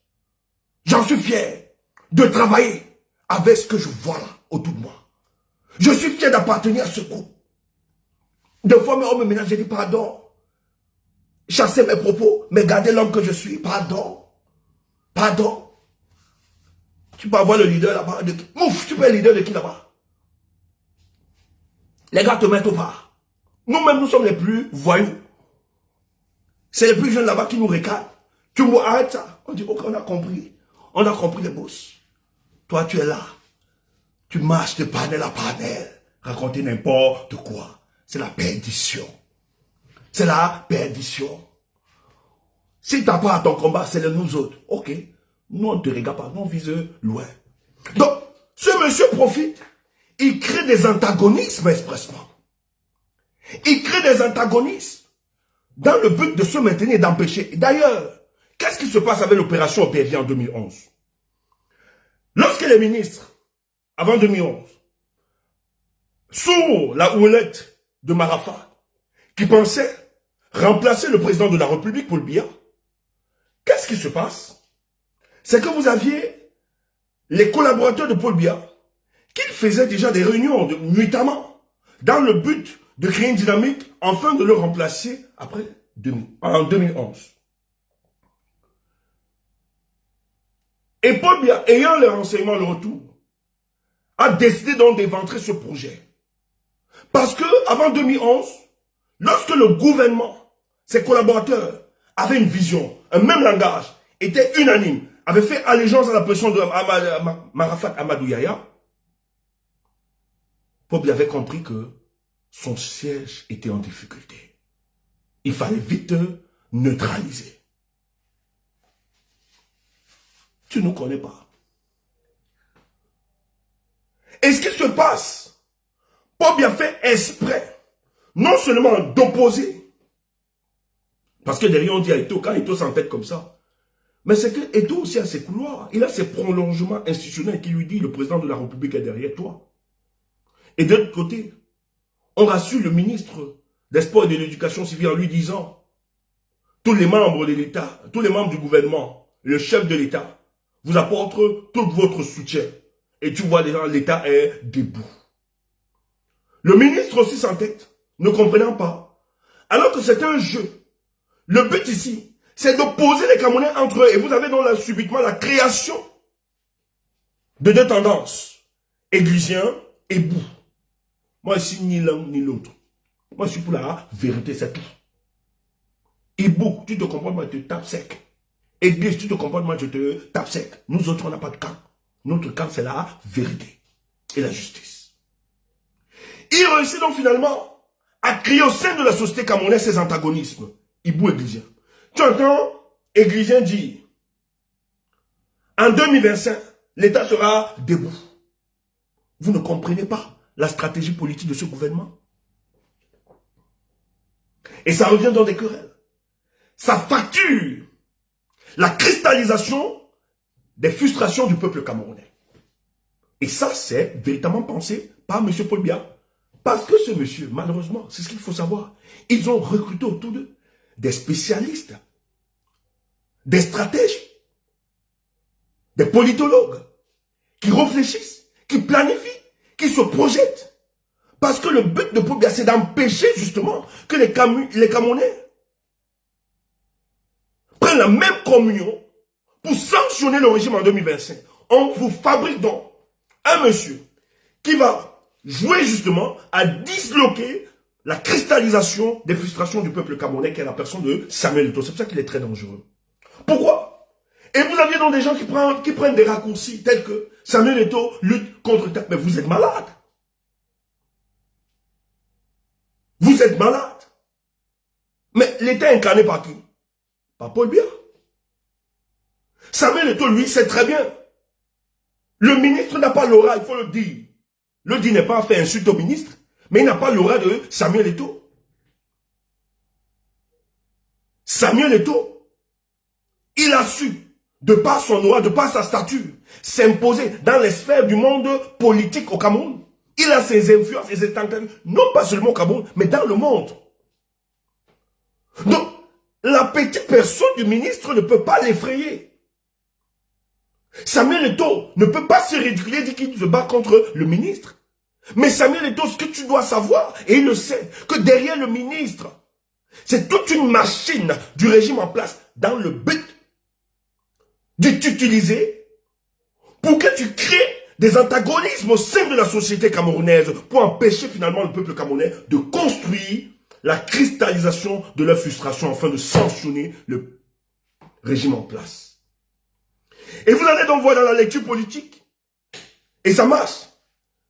j'en suis fier de travailler avec ce que je vois là autour de moi. Je suis fier d'appartenir à ce groupe. Des fois, on me ménage, je dis pardon. Chasser mes propos, mais garder l'homme que je suis. Pardon. Pardon. Tu peux avoir le leader là-bas. Ouf, tu peux être le leader de qui là-bas? Les gars te mettent au pas. Nous-mêmes, nous sommes les plus voyous. C'est les plus jeunes là-bas qui nous réclament. Tu me arrête ça. On dit, ok, on a compris. On a compris les boss. Toi, tu es là. Tu marches de panel à panel. Raconter n'importe quoi. C'est la perdition. C'est la perdition. Si tu n'as pas à ton combat, c'est le nous autres. Ok. Nous, on ne te regarde pas. Nous, on vise loin. Donc, ce monsieur profite. Il crée des antagonismes expressement. Il crée des antagonismes dans le but de se maintenir et d'empêcher. D'ailleurs, qu'est-ce qui se passe avec l'opération Aubervilliers en 2011? Lorsque les ministres, avant 2011, sous la houlette de Marafat, qui pensait remplacer le président de la République, Paul Biya, qu'est-ce qui se passe? C'est que vous aviez les collaborateurs de Paul Biya qui faisaient déjà des réunions nuitamment dans le but de créer une dynamique afin de le remplacer après en 2011. Et Paul Biya, ayant les renseignements le retour, a décidé donc d'éventrer ce projet. Parce que avant 2011, lorsque le gouvernement, ses collaborateurs, avaient une vision, un même langage, étaient unanimes, avaient fait allégeance à la pression de Marafat Amadou Yahya, Paul Biya avait compris que son siège était en difficulté. Il fallait vite neutraliser. Tu ne nous connais pas. Et ce qui se passe, Paul Biya fait exprès, non seulement d'opposer Parce que derrière, on dit à Eto'o, quand Eto'o s'entête comme ça. Mais c'est que Eto'o aussi a ses couloirs. Il a ses prolongements institutionnels qui lui dit le président de la République est derrière toi. Et de l'autre côté, on rassure le ministre des Sports et de l'Éducation civile en lui disant tous les membres de l'État, tous les membres du gouvernement, le chef de l'État, vous apportent tout votre soutien. Et tu vois déjà, l'État est debout. Le ministre aussi s'entête, ne comprenant pas. Alors que c'est un jeu. Le but ici, c'est d'opposer les Camerounais entre eux. Et vous avez donc là, subitement la création de deux tendances. Églisien et bout. Moi, ici, ni l'un ni l'autre. Moi, je suis pour la vérité, c'est tout. Ibou, tu te comportes, moi, je te tape sec. Église, tu te comportes, moi, je te tape sec. Nous autres, on n'a pas de camp. Notre camp, c'est la vérité et la justice. Il réussit donc finalement à créer au sein de la société camerounaise ces antagonismes. Ibou Églisien. Tu entends Églisien dire, en 2025, l'État sera debout. Vous ne comprenez pas la stratégie politique de ce gouvernement. Et ça revient dans des querelles. Ça facture la cristallisation des frustrations du peuple camerounais. Et ça, c'est véritablement pensé par M. Paul Biya. Parce que ce monsieur, malheureusement, c'est ce qu'il faut savoir, ils ont recruté autour d'eux des spécialistes, des stratèges, des politologues, qui réfléchissent, qui planifient, qui se projettent. Parce que le but de Paul Biya, c'est d'empêcher justement que les Camerounais prennent la même communion pour sanctionner le régime en 2025. On vous fabrique donc un monsieur qui va jouer justement à disloquer la cristallisation des frustrations du peuple camerounais qui est la personne de Samuel Eto'o. C'est pour ça qu'il est très dangereux. Pourquoi? Et vous aviez donc des gens qui prennent des raccourcis tels que Samuel Eto'o lutte contre l'État. Mais vous êtes malade. Vous êtes malade. Mais l'État est incarné par qui? Par Paul Biya. Samuel Eto'o, lui, sait très bien. Le ministre n'a pas l'aura, il faut le dire. Le dit n'est pas fait insulte au ministre, mais il n'a pas l'aura de Samuel Eto'o. Samuel Eto'o, il a su, de par son aura, de par sa stature, s'imposer dans les sphères du monde politique au Cameroun. Il a ses influences et ses tentatives, non pas seulement au Cameroun, mais dans le monde. Donc, la petite personne du ministre ne peut pas l'effrayer. Samuel Eto'o ne peut pas se ridiculiser, dire qu'il se bat contre le ministre. Mais Samuel Eto'o, ce que tu dois savoir, et il le sait, que derrière le ministre, c'est toute une machine du régime en place dans le but de t'utiliser pour que tu crées des antagonismes au sein de la société camerounaise pour empêcher finalement le peuple camerounais de construire la cristallisation de leur frustration afin de sanctionner le régime en place. Et vous allez donc voir dans la lecture politique, et ça marche,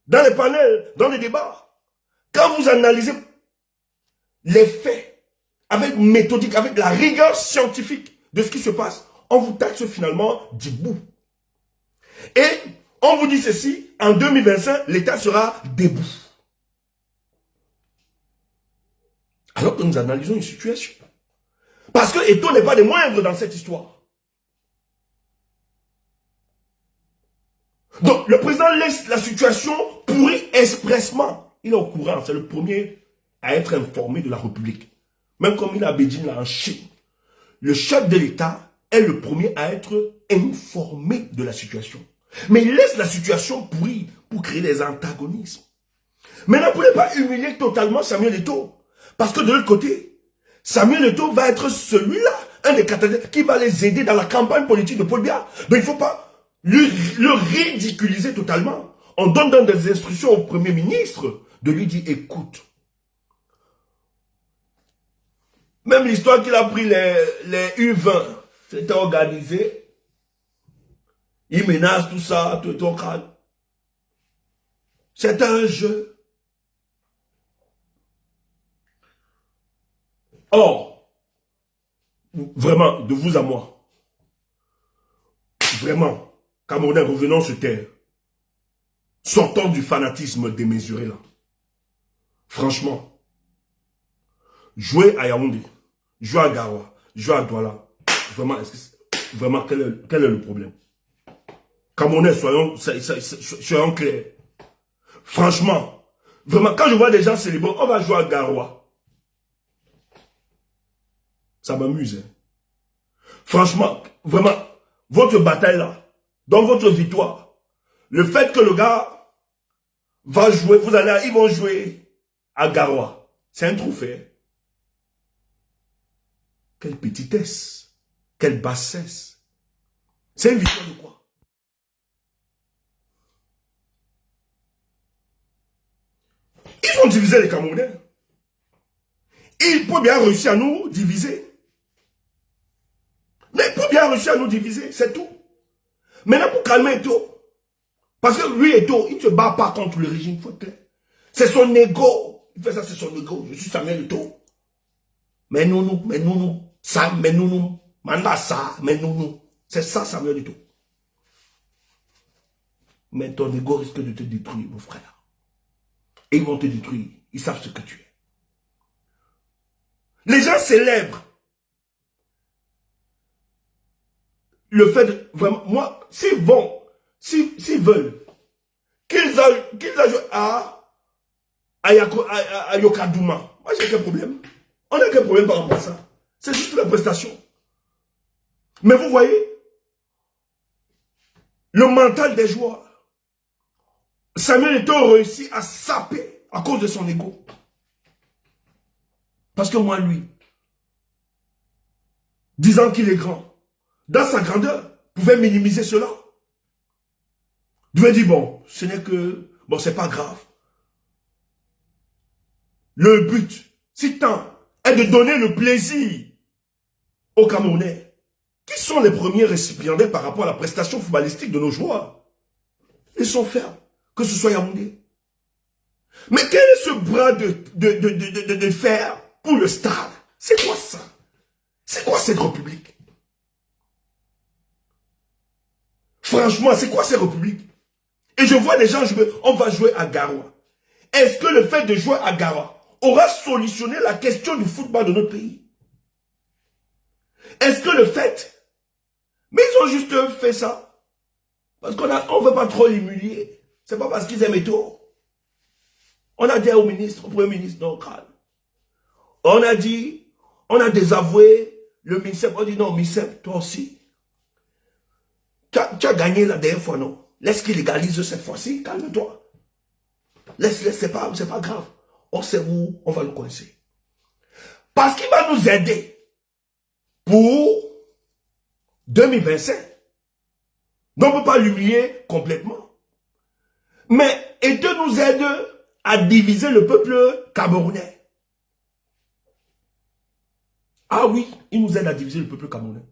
dans les panels, dans les débats, quand vous analysez les faits, avec méthodique, avec la rigueur scientifique de ce qui se passe, on vous taxe finalement d'Ibou. Et on vous dit ceci, en 2025, l'État sera debout. Alors que nous analysons une situation. Parce que Eto'o n'est pas des moindres dans cette histoire. Donc, le président laisse la situation pourrir expressement. Il est au courant, c'est le premier à être informé de la République. Même comme il a Beijing là en Chine. Le chef de l'État est le premier à être informé de la situation. Mais il laisse la situation pourrir pour créer des antagonismes. Maintenant, vous ne pouvez pas humilier totalement Samuel Eto'o. Parce que de l'autre côté, Samuel Eto'o va être celui-là, un des catalyseurs qui va les aider dans la campagne politique de Paul Biya. Donc il ne faut pas le ridiculiser totalement. On donne dans des instructions au Premier ministre de lui dire, écoute, même l'histoire qu'il a pris les U20, c'était organisé. Il menace tout ça, tout ton crâne. C'est un jeu. Or, vraiment, de vous à moi, vraiment, Camerounais, revenons sur terre. Sortons du fanatisme démesuré là. Franchement, jouer à Yaoundé, jouer à Garoua, jouer à Douala. Vraiment, quel est le problème? Camerounais, soyons clairs. Franchement, vraiment, quand je vois des gens célébrer, on va jouer à Garoua. Ça m'amuse. Hein. Franchement, vraiment, votre bataille là, dans votre victoire, le fait que le gars va jouer, ils vont jouer à Garoua, c'est un trophée. Quelle petitesse, quelle bassesse. C'est une victoire de quoi? Ils ont divisé les Camerounais. Ils peuvent bien réussir à nous diviser. Mais ils peuvent bien réussir à nous diviser, c'est tout. Maintenant, pour calmer Eto'o, parce que lui, Eto'o, il ne se bat pas contre le régime, faut être clair. C'est son ego. Il fait ça, c'est son ego. Je suis Samuel Eto'o. Mais nous, Sam, mais nous, Manda ça, mais nous. C'est ça, Samuel Eto'o. Mais ton ego risque de te détruire, mon frère. Et ils vont te détruire. Ils savent ce que tu es. Les gens célèbrent le fait de... Vraiment, moi, s'ils veulent qu'ils ajoutent à Yokadouma, moi j'ai quel problème? On n'a quel problème par rapport à ça? C'est juste la prestation. Mais vous voyez, le mental des joueurs, Samuel Eto'o réussit à saper à cause de son ego. Parce que moi, lui, disant qu'il est grand, dans sa grandeur, pouvait minimiser cela. Il devait dire, bon, ce n'est que, bon, c'est pas grave. Le but, si tant, est de donner le plaisir aux Camerounais, qui sont les premiers récipiendaires par rapport à la prestation footballistique de nos joueurs. Ils sont fermes, que ce soit Yaoundé. Mais quel est ce bras de fer pour le stade? C'est quoi ça? C'est quoi cette république? Franchement, c'est quoi cette république? Et je vois les gens jouer, on va jouer à Garoua. Est-ce que le fait de jouer à Garoua aura solutionné la question du football de notre pays? Est-ce que le fait... Mais ils ont juste fait ça. Parce qu'on ne veut pas trop l'humilier. C'est pas parce qu'ils aiment Eto'o. On a dit au ministre, au premier ministre, non, calme. On a dit, on a désavoué le MINSEP. On dit non, MINSEP, toi aussi. Tu as gagné la dernière fois, non? Laisse qu'il légalise cette fois-ci, calme-toi. Laisse, c'est pas grave. On sait où on va le coincer. Parce qu'il va nous aider pour 2025. Donc on ne peut pas l'humilier complètement. Mais et de nous aider à diviser le peuple camerounais. Ah oui, il nous aide à diviser le peuple camerounais.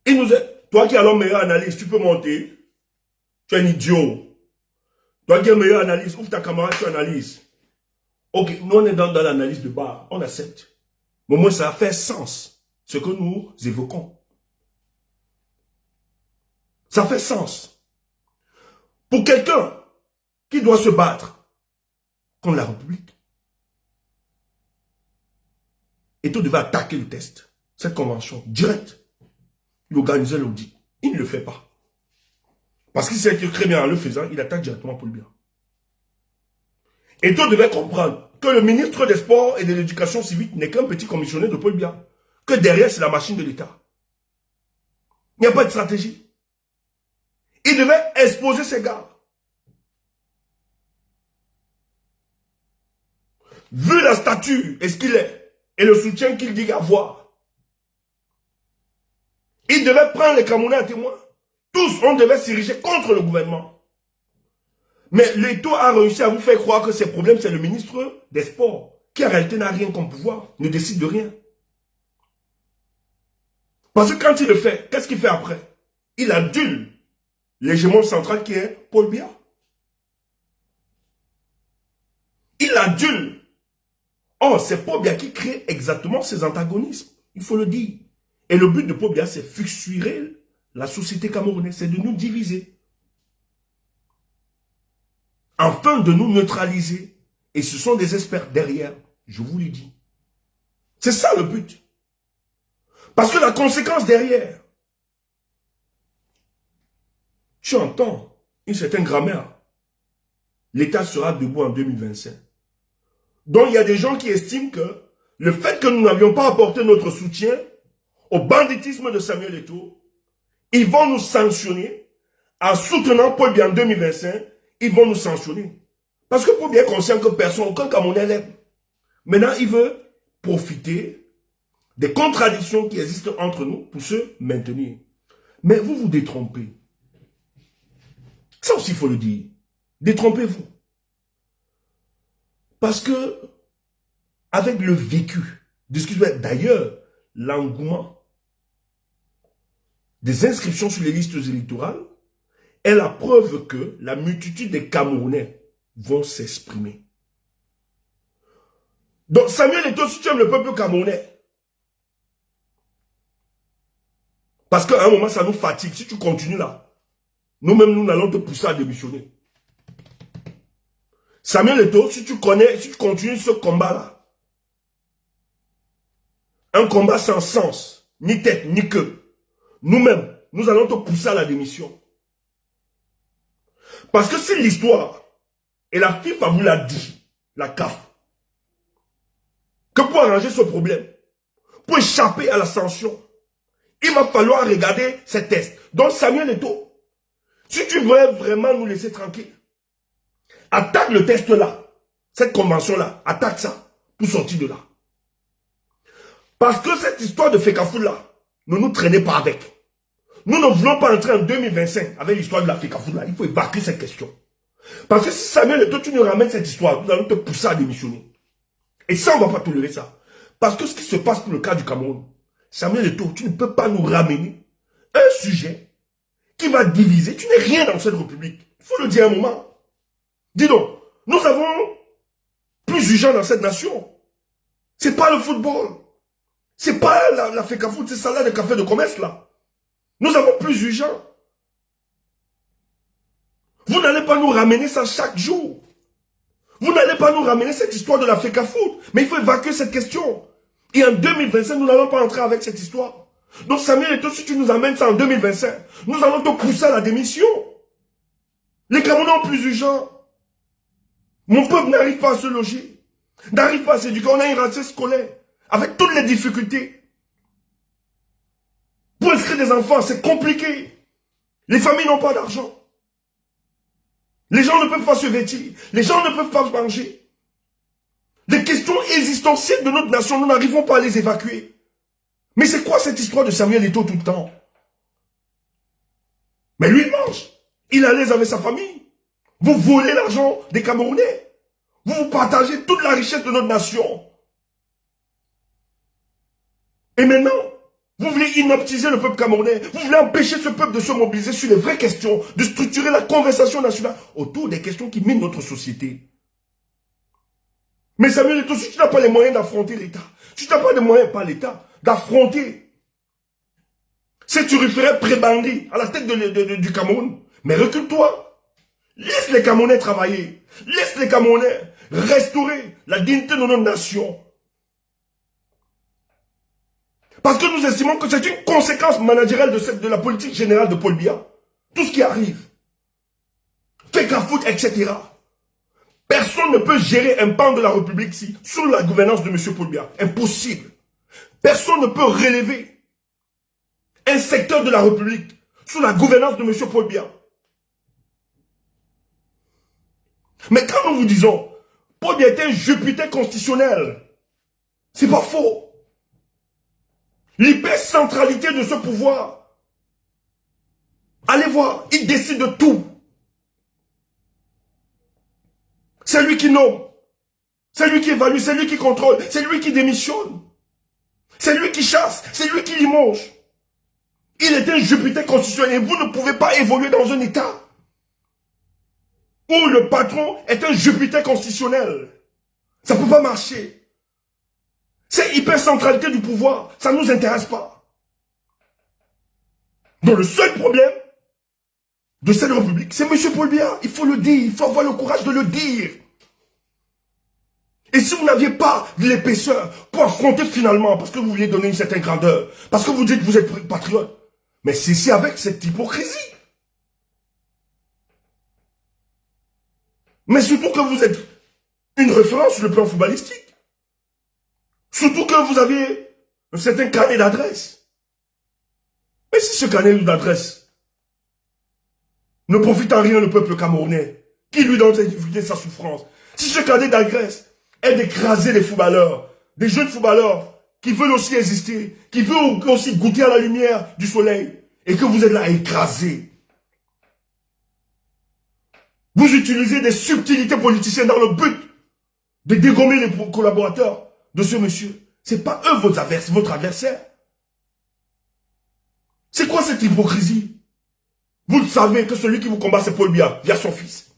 Il nous aide. Toi qui as la meilleure analyse, tu peux monter. Tu es un idiot. Toi qui as la meilleure analyse, ouvre ta caméra, tu analyses. Ok, nous on est dans l'analyse de bas, on accepte. Mais moi ça fait sens, ce que nous évoquons. Ça fait sens. Pour quelqu'un qui doit se battre contre la République, Eto'o devait attaquer le test, cette convention, direct. Il organisait l'audit. Il ne le fait pas. Parce qu'il sait que très bien en le faisant, il attaque directement Paul Biya. Eto'o devait comprendre que le ministre des Sports et de l'Éducation civique n'est qu'un petit commissionnaire de Paul Biya. Que derrière, c'est la machine de l'État. Il n'y a pas de stratégie. Il devait exposer ses gars. Vu la stature et ce qu'il est, et le soutien qu'il dit avoir, il devait prendre les Camerounais à témoin. Tous, on devait s'ériger contre le gouvernement. Mais l'État a réussi à vous faire croire que ses problèmes, c'est le ministre des Sports, qui en réalité n'a rien comme pouvoir, ne décide de rien. Parce que quand il le fait, qu'est-ce qu'il fait après? Il adule l'hégémon central qui est Paul Biya. Il adule. Oh, c'est Paul Biya qui crée exactement ces antagonismes. Il faut le dire. Et le but de Paul Biya, c'est fixurer la société camerounaise, c'est de nous diviser. Afin de nous neutraliser. Et ce sont des experts derrière Je vous le dis. C'est ça le but. Parce que la conséquence derrière, tu entends une certaine grammaire. L'État sera debout en 2025. Donc il y a des gens qui estiment que le fait que nous n'avions pas apporté notre soutien au banditisme de Samuel Eto'o, ils vont nous sanctionner en soutenant Paul Biya en 2025, ils vont nous sanctionner. Parce que Paul Biya est conscient que personne, aucun Camerounais l'aime. Maintenant, il veut profiter des contradictions qui existent entre nous pour se maintenir. Mais vous vous détrompez. Ça aussi, il faut le dire. Détrompez-vous. Parce que, avec le vécu, d'ailleurs, l'engouement des inscriptions sur les listes électorales est la preuve que la multitude des Camerounais vont s'exprimer. Donc, Samuel Eto'o, si tu aimes le peuple camerounais, parce qu'à un moment, ça nous fatigue. Si tu continues là, nous-mêmes, nous allons te pousser à démissionner. Samuel Eto'o, si tu continues ce combat-là, un combat sans sens, ni tête, ni queue, nous-mêmes, nous allons te pousser à la démission. Parce que si l'histoire, et la FIFA vous l'a dit, la CAF, que pour arranger ce problème, pour échapper à la sanction, il va falloir regarder ces tests. Donc Samuel Eto'o, si tu veux vraiment nous laisser tranquille, attaque le test là, cette convention là, attaque ça, pour sortir de là. Parce que cette histoire de Fecafoot là, ne nous traînez pas avec. Nous ne voulons pas entrer en 2025 avec l'histoire de la Fecafoot là, il faut évacuer cette question. Parce que si Samuel Eto'o, tu nous ramènes cette histoire, nous allons te pousser à démissionner. Et ça, on ne va pas tolérer ça. Parce que ce qui se passe pour le cas du Cameroun, Samuel Eto'o, tu ne peux pas nous ramener un sujet qui va diviser. Tu n'es rien dans cette république. Il faut le dire un moment. Dis donc, nous avons plus urgent dans cette nation. C'est pas le football. C'est pas la Fecafoot, c'est ça là, le café de commerce là. Nous avons plus urgent. Vous n'allez pas nous ramener ça chaque jour. Vous n'allez pas nous ramener cette histoire de la Fecafoot. Mais il faut évacuer cette question. Et en 2025, nous n'allons pas entrer avec cette histoire. Donc Samuel Eto'o, si tu nous amènes ça en 2025, nous allons te pousser à la démission. Les Camerounais ont plus urgent. Mon peuple n'arrive pas à se loger. N'arrive pas à s'éduquer. On a une rentrée scolaire. Avec toutes les difficultés. Pour inscrire des enfants, c'est compliqué. Les familles n'ont pas d'argent. Les gens ne peuvent pas se vêtir. Les gens ne peuvent pas manger. Les questions existentielles de notre nation, nous n'arrivons pas à les évacuer. Mais c'est quoi cette histoire de Samuel Eto'o tout le temps? Mais lui, il mange. Il est à l'aise avec sa famille. Vous volez l'argent des Camerounais. Vous partagez toute la richesse de notre nation. Et maintenant, vous voulez inaptiser le peuple camerounais. Vous voulez empêcher ce peuple de se mobiliser sur les vraies questions, de structurer la conversation nationale autour des questions qui minent notre société. Mais Samuel Eto'o, si tu n'as pas les moyens d'affronter l'État, si tu n'as pas les moyens, pas l'État, d'affronter, si tu referais prébandi à la tête du Cameroun, mais recule-toi. Laisse les Camerounais travailler. Laisse les Camerounais restaurer la dignité de notre nation. Parce que nous estimons que c'est une conséquence managériale de la politique générale de Paul Biya. Tout ce qui arrive. Fecafoot, etc. Personne ne peut gérer un pan de la République ici sous la gouvernance de M. Paul Biya. Impossible. Personne ne peut relever un secteur de la République sous la gouvernance de M. Paul Biya. Mais quand nous vous disons, Paul Biya est un Jupiter constitutionnel, c'est pas faux. L'hypercentralité de ce pouvoir. Allez voir, il décide de tout. C'est lui qui nomme. C'est lui qui évalue, c'est lui qui contrôle, c'est lui qui démissionne. C'est lui qui chasse, c'est lui qui limoge. Il est un Jupiter constitutionnel et vous ne pouvez pas évoluer dans un état où le patron est un Jupiter constitutionnel. Ça ne peut pas marcher. C'est hypercentralité du pouvoir. Ça ne nous intéresse pas. Donc le seul problème de cette République, c'est M. Paul Biya. Il faut le dire. Il faut avoir le courage de le dire. Et si vous n'aviez pas de l'épaisseur pour affronter finalement, parce que vous vouliez donner une certaine grandeur, parce que vous dites que vous êtes patriote, mais c'est avec cette hypocrisie. Mais surtout que vous êtes une référence sur le plan footballistique. Surtout que vous avez un certain carnet d'adresse. Mais si ce carnet d'adresse ne profite en rien le peuple camerounais, qui lui donne ses difficultés, sa souffrance, si ce carnet d'adresse est d'écraser les footballeurs, des jeunes footballeurs qui veulent aussi exister, qui veulent aussi goûter à la lumière du soleil, et que vous êtes là à écraser. Vous utilisez des subtilités politiciennes dans le but de dégommer les collaborateurs de ce monsieur. Ce n'est pas eux votre adversaire. C'est quoi cette hypocrisie? Vous le savez que celui qui vous combat, c'est Paul Biya, via son fils.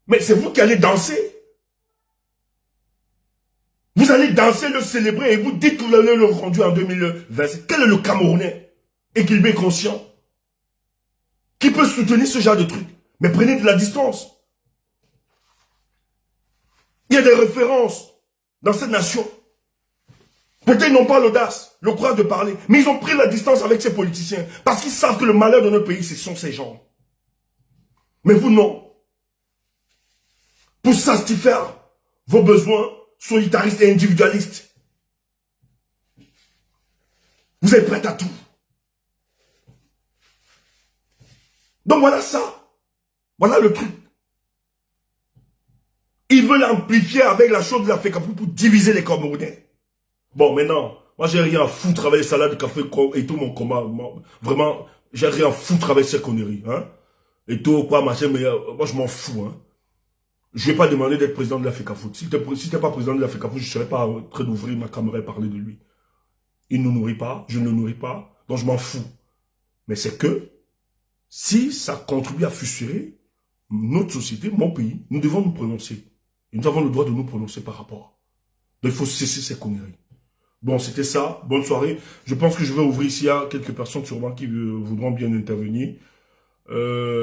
Mais c'est vous qui allez danser. Vous allez danser, le célébrer et vous dites que vous allez le conduire en 2020. Quel est le Camerounais équilibré, conscient, qui peut soutenir ce genre de truc? Mais prenez de la distance. Il y a des références dans cette nation. Peut-être ils n'ont pas l'audace, le courage de parler, mais ils ont pris la distance avec ces politiciens parce qu'ils savent que le malheur de notre pays, ce sont ces gens. Mais vous, non. Pour satisfaire vos besoins solitaristes et individualistes, vous êtes prêts à tout. Donc voilà ça. Voilà le truc. Ils veulent amplifier avec la chose de la FECAFOOT pour diviser les Camerounais. Bon, maintenant, moi j'ai rien à foutre avec les salades de café et tout mon combat. Vraiment, j'ai rien à foutre avec ces conneries. Hein? Et tout, quoi, machin, mais moi je m'en fous. Hein? Je ne vais pas demander d'être président de la FECAFOOT. Si tu n'es pas président de la FECAFOOT, je ne serais pas en train d'ouvrir ma caméra et parler de lui. Il ne nous nourrit pas, je ne le nourris pas, donc je m'en fous. Mais c'est que, si ça contribue à fissurer notre société, mon pays, nous devons nous prononcer. Et nous avons le droit de nous prononcer par rapport. Donc il faut cesser ces conneries. Bon, c'était ça. Bonne soirée. Je pense que je vais ouvrir ici à quelques personnes sûrement qui voudront bien intervenir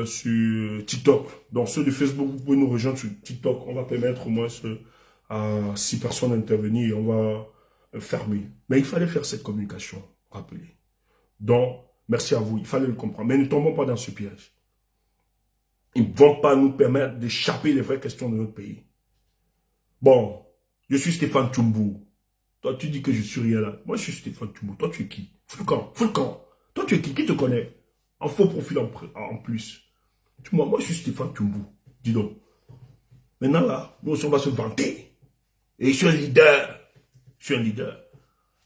sur TikTok. Donc ceux de Facebook, vous pouvez nous rejoindre sur TikTok. On va permettre au moins à 6 personnes d'intervenir et on va fermer. Mais il fallait faire cette communication, rappelez. Donc, merci à vous. Il fallait le comprendre. Mais ne tombons pas dans ce piège. Ils ne vont pas nous permettre d'échapper les vraies questions de notre pays. Bon, je suis Stéphane Tchoumbo. Toi, tu dis que je suis rien là. Moi, je suis Stéphane Tchoumbo. Toi, tu es qui? Foulcan. Toi, tu es qui? Qui te connaît? En faux profil en plus. Moi, je suis Stéphane Tchoumbo. Dis donc. Maintenant, là, nous aussi, on va se vanter. Et je suis un leader.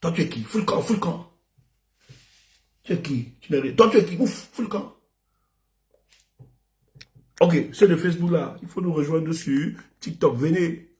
Toi, tu es qui? Foulcan. Tu es qui? Toi, tu es qui? Ouf, Foulcan. Ok, c'est le Facebook là. Il faut nous rejoindre sur TikTok. Venez.